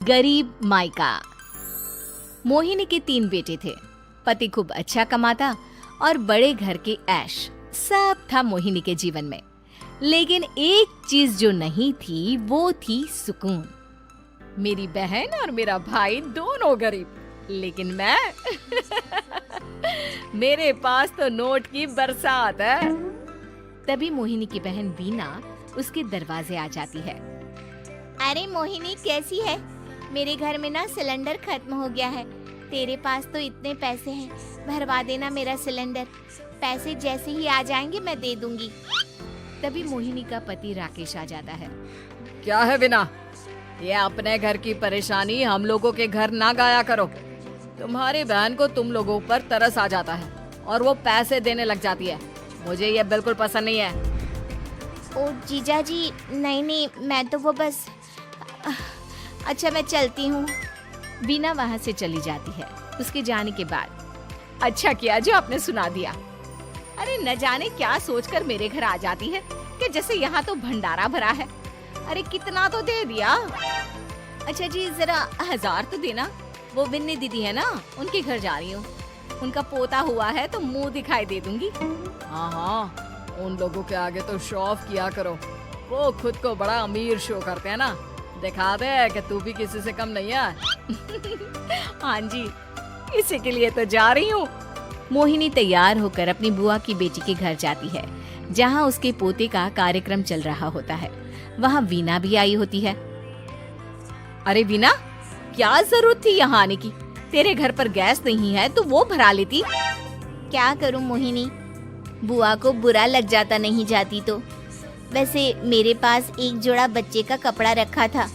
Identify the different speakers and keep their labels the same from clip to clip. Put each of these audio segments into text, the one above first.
Speaker 1: गरीब मायका। मोहिनी के 3 बेटे थे। पति खूब अच्छा कमाता और बड़े घर के ऐश सब था मोहिनी के जीवन में। लेकिन एक चीज जो नहीं थी वो थी सुकून। मेरी बहन और मेरा भाई दोनों गरीब, लेकिन मैं मेरे पास तो नोट की बरसात है। तभी मोहिनी की बहन बीना उसके दरवाजे आ जाती है।
Speaker 2: अरे मोहिनी, कैसी है? मेरे घर में ना सिलेंडर खत्म हो गया है। तेरे पास तो इतने पैसे हैं, भरवा देना मेरा सिलेंडर। पैसे जैसे ही आ जाएंगे मैं दे दूंगी।
Speaker 1: तभी मोहिनी का पति राकेश आ जाता है।
Speaker 3: क्या है बिना, ये अपने घर की परेशानी हम लोगों के घर ना गाया करो। तुम्हारी बहन को तुम लोगों पर तरस आ जाता है और वो पैसे देने लग जाती है। मुझे ये बिल्कुल पसंद नहीं है।
Speaker 2: ओ जीजा जी, नहीं, मैं तो वो बस अच्छा मैं चलती हूँ।
Speaker 1: बीना वहाँ से चली जाती है। उसके जाने के बाद अच्छा किया जो आपने सुना दिया। अरे न जाने क्या सोचकर मेरे घर आ जाती है कि जैसे यहाँ तो भंडारा भरा है। अरे कितना तो दे दिया। अच्छा जी, जरा 1000 तो देना। वो बिन्नी दीदी है ना, उनके घर जा रही हूँ। उनका पोता हुआ है तो मुंह दिखाई दे दूंगी।
Speaker 3: हाँ, उन लोगों के आगे तो शो ऑफ किया करो। वो खुद को बड़ा अमीर शो करते हैं ना, दिखा दे कि तू भी किसी से कम नहीं है।
Speaker 1: हाँ जी, इसी के लिए तो जा रही हूँ। मोहिनी तैयार होकर अपनी बुआ की बेटी के घर जाती है, जहाँ उसके पोते का कार्यक्रम चल रहा होता है। वहाँ वीना भी आई होती है। अरे वीना, क्या जरूरत थी यहाँ आने की? तेरे घर पर गैस नहीं है तो वो भरा लेती।
Speaker 2: क्या करूँ मोहिनी, बुआ को बुरा लग जाता नहीं जाती तो। वैसे मेरे पास एक जोड़ा बच्चे का कपड़ा रखा था,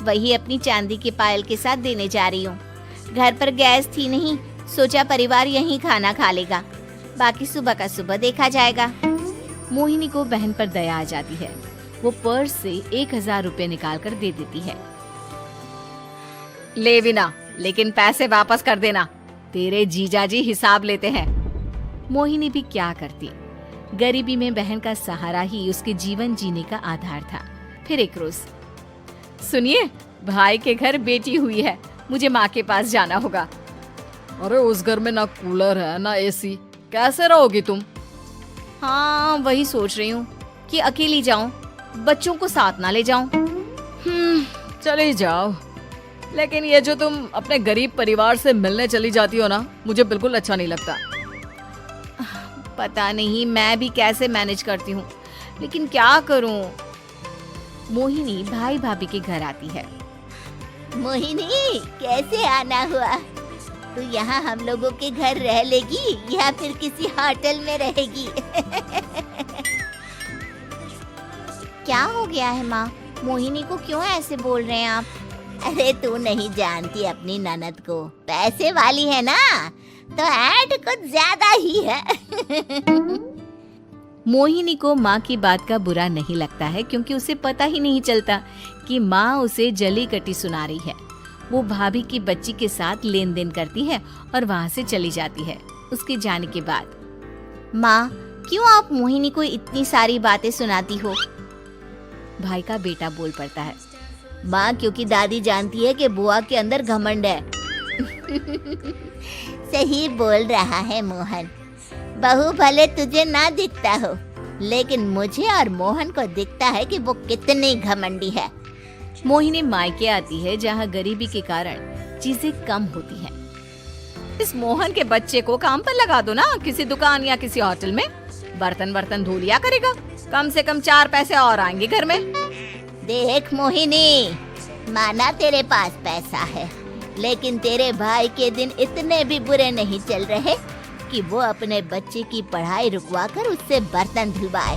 Speaker 2: वही अपनी चांदी के पायल के साथ देने जा रही हूँ। घर पर गैस थी नहीं, सोचा परिवार यहीं खाना खा लेगा, बाकी सुबह का सुबह देखा जाएगा।
Speaker 1: मोहिनी को बहन पर दया आ जाती है। वो पर्स से 1000 रुपए निकाल कर दे देती है।
Speaker 3: ले बिना, लेकिन पैसे वापस कर देना, तेरे जीजाजी हिसाब लेते हैं।
Speaker 1: मोहिनी भी क्या करती, गरीबी में बहन का सहारा ही उसके जीवन जीने का आधार था। फिर एक रोज, सुनिए, भाई के घर बेटी हुई है, मुझे माँ के पास जाना होगा।
Speaker 3: अरे उस घर में ना कूलर है ना एसी, कैसे रहोगी तुम?
Speaker 1: हाँ, वही सोच रही हूँ कि अकेली जाऊं, बच्चों को साथ ना ले जाऊं।
Speaker 3: चली जाओ, लेकिन ये जो तुम अपने गरीब परिवार से मिलने चली जाती हो ना, मुझे बिल्कुल अच्छा नहीं लगता।
Speaker 1: पता नहीं मैं भी कैसे मैनेज करती हूँ, लेकिन क्या करूँ। मोहिनी भाई भाभी के घर आती है।
Speaker 2: मोहिनी, कैसे आना हुआ? तू यहाँ हम लोगों के घर रह लेगी या फिर किसी होटल में रहेगी? क्या हो गया है माँ? मोहिनी को क्यों ऐसे बोल रहे हैं आप? अरे तू नहीं जानती अपनी ननद को, पैसे वाली है ना, तो ऐड कुछ ज्यादा ही है।
Speaker 1: मोहिनी को माँ की बात का बुरा नहीं लगता है, क्योंकि उसे पता ही नहीं चलता कि माँ उसे जली कटी सुना रही है। वो भाभी की बच्ची के साथ लेन देन करती है और वहाँ से चली जाती है। उसके जाने के बाद,
Speaker 2: माँ, क्यों आप मोहिनी को इतनी सारी बातें सुनाती हो?
Speaker 1: भाई का बेटा बोल पड़ता है।
Speaker 2: माँ, क्योंकि दादी जानती है कि बुआ के अंदर घमंड है। सही बोल रहा है मोहन। बहू भले तुझे ना दिखता हो, लेकिन मुझे और मोहन को दिखता है कि वो कितनी घमंडी है।
Speaker 1: मोहिनी मायके आती है, जहाँ गरीबी के कारण चीजें कम होती हैं। इस मोहन के बच्चे को काम पर लगा दो ना, किसी दुकान या किसी होटल में। बर्तन धो लिया करेगा, कम से कम 4 पैसे और आएंगे घर में।
Speaker 2: देख मोहिनी, माना तेरे पास पैसा है, लेकिन तेरे भाई के दिन इतने भी बुरे नहीं चल रहे कि वो अपने बच्चे की पढ़ाई रुकवा कर उससे बर्तन धुलवाए।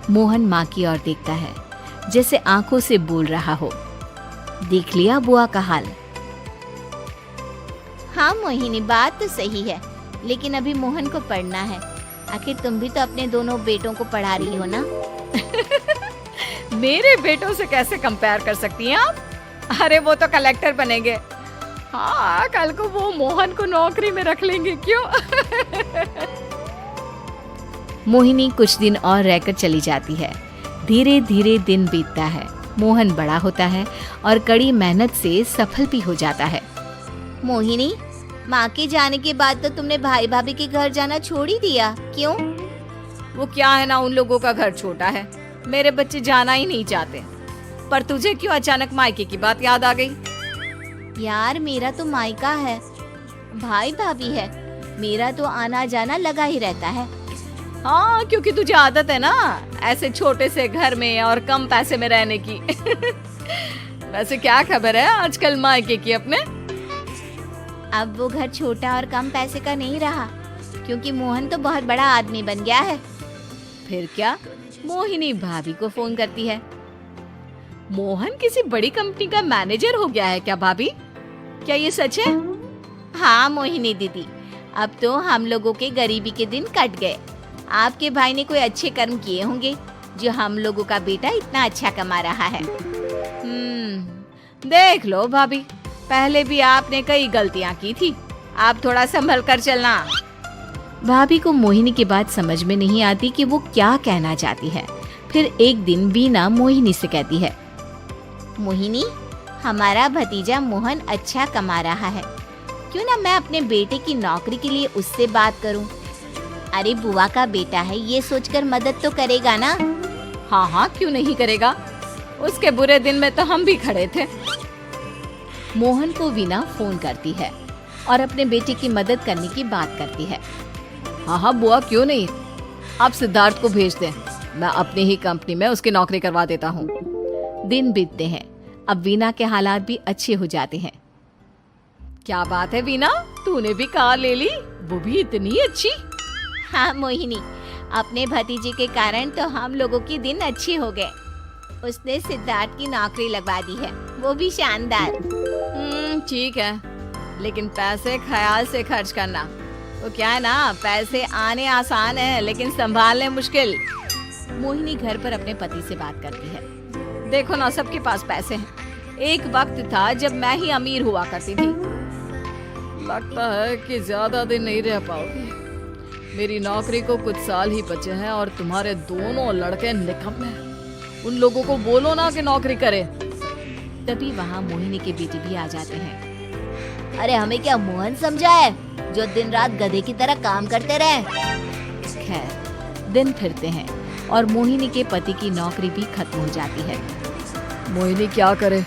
Speaker 1: मोहन माँ की ओर देखता है, जैसे आंखों से बोल रहा हो, देख लिया बुआ का हाल।
Speaker 2: हाँ मोहिनी, बात तो सही है, लेकिन अभी मोहन को पढ़ना है। आखिर तुम भी तो अपने दोनों बेटों को पढ़ा रही हो ना।
Speaker 3: मेरे बेटों से कैसे कंपेयर कर सकती हैं आप? अरे वो तो कलेक्टर बनेंगे। हाँ, कल को वो मोहन को नौकरी में रख लेंगे, क्यों?
Speaker 1: मोहिनी कुछ दिन और रहकर चली जाती है। धीरे धीरे दिन बीतता है मोहन बड़ा होता है और कड़ी मेहनत से सफल भी हो जाता है।
Speaker 2: मोहिनी, माँ के जाने के बाद तो तुमने भाई भाभी के घर जाना छोड़ ही दिया, क्यों?
Speaker 3: वो क्या है ना, उन लोगों का घर छोटा है, मेरे बच्चे जाना ही नहीं चाहते। पर तुझे क्यों अचानक मायके की बात याद आ गई?
Speaker 2: यार, मेरा तो मायका है, भाई भाभी है, मेरा तो आना जाना लगा ही रहता है।
Speaker 3: हाँ, क्योंकि तुझे आदत है ना ऐसे छोटे से घर में और कम पैसे में रहने की। वैसे क्या खबर है आजकल मायके की अपने?
Speaker 2: अब वो घर छोटा और कम पैसे का नहीं रहा, क्योंकि मोहन तो बहुत बड़ा आदमी बन गया है।
Speaker 3: फिर क्या? मोहिनी भाभी को फोन करती है। मोहन किसी बड़ी कंपनी का मैनेजर हो गया है क्या भाभी? क्या ये सच है?
Speaker 2: हाँ मोहिनी दीदी, अब तो हम लोगों के गरीबी के दिन कट गए। आपके भाई ने कोई अच्छे कर्म किए होंगे, जो हम लोगों का बेटा इतना अच्छा कमा रहा है।
Speaker 3: देख लो भाभी, पहले भी आपने कई गलतियां की थी, आप थोड़ा संभल कर चलना।
Speaker 1: भाभी को मोहिनी की बात समझ में नहीं आती कि वो क्या कहना चाहती है। फिर एक दिन वीना मोहिनी से कहती है,
Speaker 2: मोहिनी, हमारा भतीजा मोहन अच्छा कमा रहा है, क्यों ना मैं अपने बेटे की नौकरी के लिए उससे बात करूं? अरे बुआ का बेटा है, ये सोचकर मदद तो करेगा ना?
Speaker 3: हाँ हाँ, क्यों नहीं करेगा, उसके बुरे दिन में तो हम भी खड़े थे।
Speaker 1: मोहन को वीना फोन करती है और अपने बेटे की मदद करने की बात करती है।
Speaker 3: हाँ हाँ बुआ, क्यों नहीं, आप सिद्धार्थ को भेज दें, मैं अपनी ही कंपनी में उसकी नौकरी करवा देता हूँ।
Speaker 1: दिन बीतते हैं, अब वीना के हालात भी अच्छे हो जाते हैं।
Speaker 3: क्या बात है वीना, तूने भी कार ले ली, वो भी इतनी अच्छी?
Speaker 2: हाँ मोहिनी, अपने भतीजे के कारण तो हम लोगों के दिन अच्छे हो गए। उसने सिद्धार्थ की नौकरी लगवा दी है, वो भी शानदार।
Speaker 3: ठीक है, लेकिन पैसे ख्याल से खर्च करना। तो क्या है ना, पैसे आने आसान है लेकिन संभालने मुश्किल।
Speaker 1: मोहिनी घर पर अपने पति से बात करती है।
Speaker 3: देखो ना, सबके पास पैसे हैं। एक वक्त था जब मैं ही अमीर हुआ करती थी। लगता है कि ज्यादा दिन नहीं रह पाओगे। मेरी नौकरी को कुछ साल ही बचे हैं और तुम्हारे दोनों लड़के निकम्मे हैं। उन लोगों को बोलो ना कि नौकरी करे।
Speaker 1: तभी वहाँ मोहिनी के बेटे भी आ जाते हैं।
Speaker 2: अरे हमें क्या मोहन समझा है, जो दिन रात गधे की तरह काम करते रहे?
Speaker 1: खैर, दिन फिरते हैं और मोहिनी के पति की नौकरी भी खत्म हो जाती है।
Speaker 3: मोहिनी क्या करे,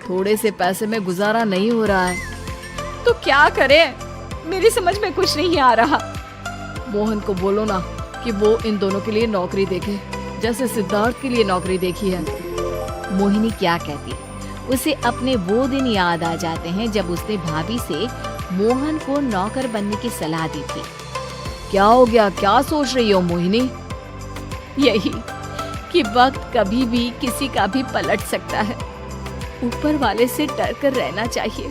Speaker 3: थोड़े से पैसे में गुजारा नहीं हो रहा है। तो क्या करे, मेरी समझ में कुछ नहीं आ रहा। मोहन को बोलो ना कि वो इन दोनों के लिए नौकरी देखे, जैसे सिद्धार्थ के लिए नौकरी देखी है।
Speaker 1: मोहिनी क्या कहती, उसे अपने वो दिन याद आ जाते हैं जब उसने भाभी से मोहन को नौकर बनने की सलाह दी थी।
Speaker 3: क्या हो गया, क्या सोच रही हो मोहिनी?
Speaker 1: यही कि वक्त कभी भी किसी का भी पलट सकता है। ऊपर वाले से डर कर रहना चाहिए।